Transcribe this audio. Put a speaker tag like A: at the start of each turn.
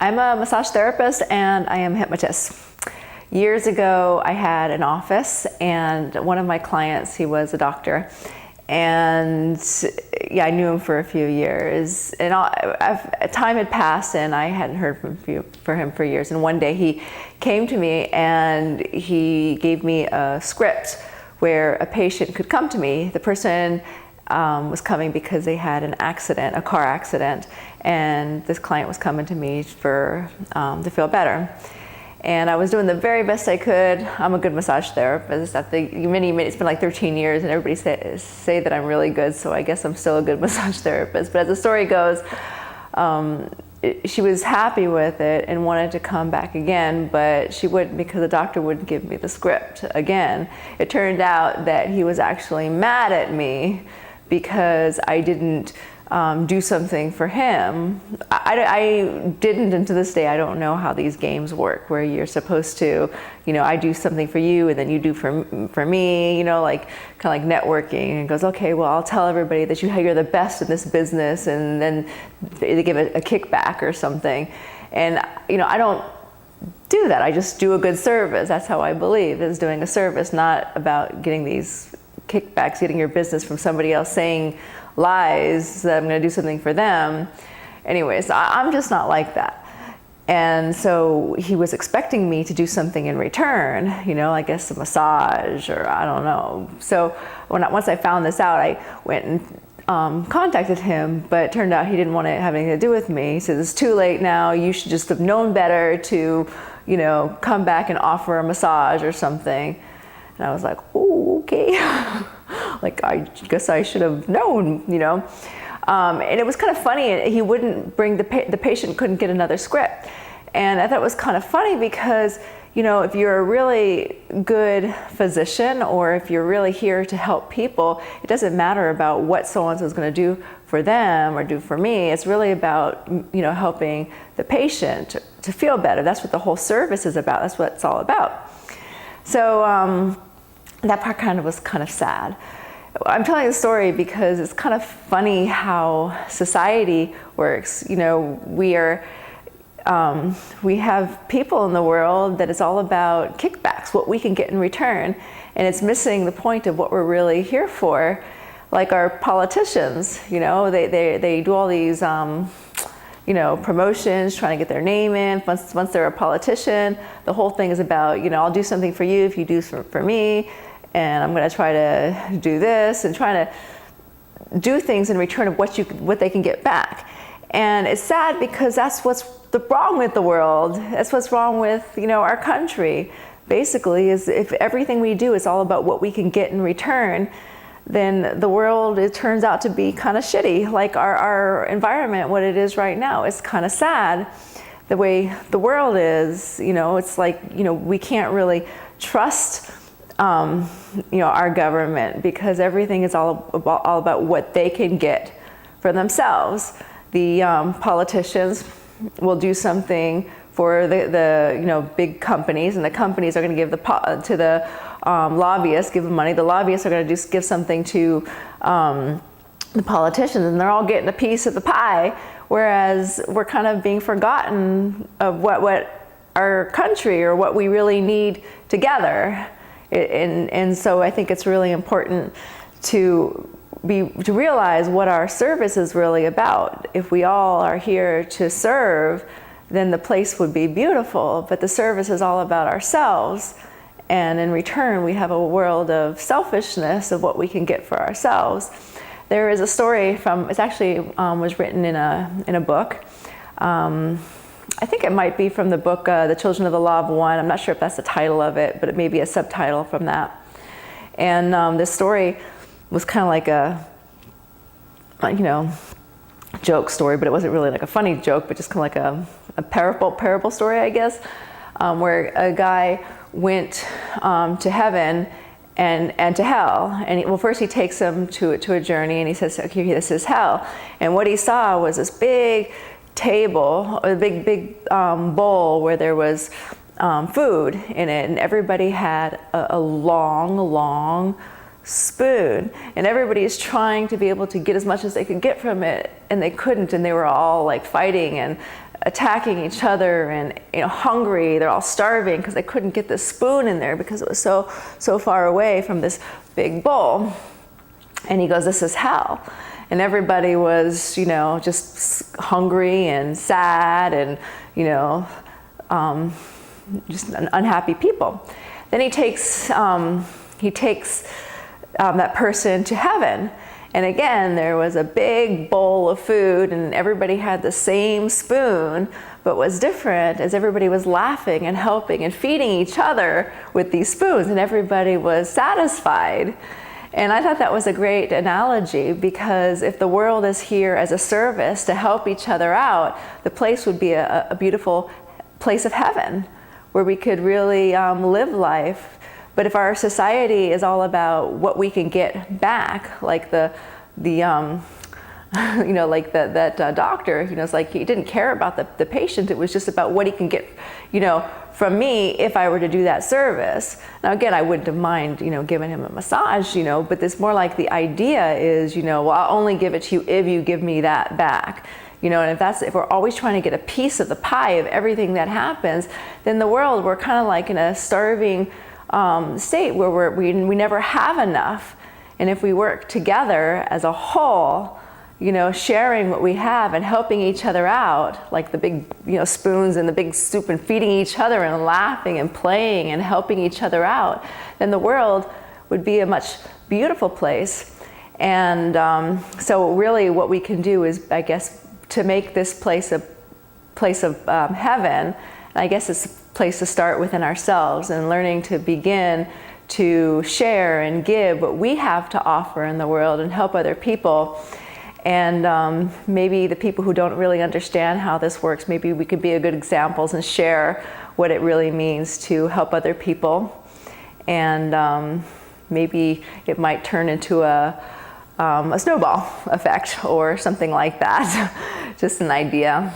A: I'm a massage therapist and I am a hypnotist. Years ago, I had an office, and one of my clients, he was a doctor, and yeah, I knew him for a few years. And time had passed, and I hadn't heard from him for years. And one day, he came to me and he gave me a script where a patient could come to me. The person was coming because they had an accident, a car accident, and this client was coming to me for to feel better. And I was doing the very best I could. I'm a good massage therapist. It's been like 13 years, and everybody say that I'm really good, so I guess I'm still a good massage therapist. But as the story goes, she was happy with it and wanted to come back again, but she wouldn't because the doctor wouldn't give me the script again. It turned out that he was actually mad at me because I didn't do something for him. I didn't, and to this day I don't know how these games work where you're supposed to, I do something for you and then you do for me, like kind of like networking, and goes, okay, well, I'll tell everybody that you're the best in this business, and then they give a kickback or something. And I don't do that. I just do a good service. That's how I believe, is doing a service, not about getting these kickbacks, getting your business from somebody else, saying lies that I'm going to do something for them. Anyways, I'm just not like that. And so he was expecting me to do something in return, I guess a massage, or I don't know. So once I found this out, I went and contacted him, but it turned out he didn't want to have anything to do with me. He said, it's too late now. You should just have known better to, come back and offer a massage or something. And I was like, oh, okay. Like, I guess I should have known, And it was kind of funny. He wouldn't bring the patient couldn't get another script. And I thought it was kind of funny because, if you're a really good physician, or if you're really here to help people, it doesn't matter about what so-and-so is going to do for them or do for me. It's really about, helping the patient to feel better. That's what the whole service is about. That's what it's all about. So that part was kind of sad. I'm telling the story because it's kind of funny how society works. We have people in the world that it's all about kickbacks, what we can get in return, and it's missing the point of what we're really here for. Like our politicians, they do all these promotions, trying to get their name in. Once they're a politician, the whole thing is about, I'll do something for you if you do for me, and I'm going to try to do this, and trying to do things in return of what they can get back. And it's sad because that's what's wrong with the world. That's what's wrong with, our country. Basically, is if everything we do is all about what we can get in return, then the world, it turns out to be kind of shitty. Like our environment, what it is right now, is kind of sad. The way the world is, it's like, we can't really trust, our government, because everything is all about what they can get for themselves. The politicians will do something for the big companies, and the companies are going to give to the lobbyists, give them money. The lobbyists are going to give something to the politicians, and they're all getting a piece of the pie. Whereas we're kind of being forgotten of what our country, or what we really need together. And so I think it's really important to realize what our service is really about. If we all are here to serve, then the place would be beautiful. But the service is all about ourselves. And in return, we have a world of selfishness of what we can get for ourselves. There is a story it actually was written in a book. I think it might be from the book, The Children of the Law of One. I'm not sure if that's the title of it, but it may be a subtitle from that. And this story was kind of like a, joke story, but it wasn't really like a funny joke, but just kind of like a parable story, I guess, where a guy went to heaven and to hell. And first he takes him to a journey, and he says, okay, this is hell. And what he saw was this big table, a big bowl where there was food in it, and everybody had a long spoon, and everybody is trying to be able to get as much as they could get from it, and they couldn't, and they were all like fighting and attacking each other, and hungry. They're all starving because they couldn't get the spoon in there because it was so far away from this big bowl. And he goes, "This is hell." And everybody was just hungry and sad and just unhappy people. Then he takes that person to heaven. And again, there was a big bowl of food, and everybody had the same spoon, but what's different is everybody was laughing and helping and feeding each other with these spoons, and everybody was satisfied. And I thought that was a great analogy, because if the world is here as a service to help each other out, the place would be a beautiful place of heaven where we could really live life. But if our society is all about what we can get back, like that doctor, it's like he didn't care about the patient. It was just about what he can get, from me if I were to do that service. Now again, I wouldn't have mind, giving him a massage, but it's more like the idea is, well, I'll only give it to you if you give me that back. And if we're always trying to get a piece of the pie of everything that happens, then the world, we're kind of like in a starving state where we never have enough. And if we work together as a whole, sharing what we have and helping each other out, like the big spoons and the big soup, and feeding each other and laughing and playing and helping each other out, then the world would be a much beautiful place. And so really what we can do is, I guess, to make this place a place of heaven, I guess it's a place to start within ourselves and learning to begin to share and give what we have to offer in the world and help other people. And maybe the people who don't really understand how this works, maybe we could be a good examples and share what it really means to help other people. And maybe it might turn into a snowball effect or something like that. Just an idea.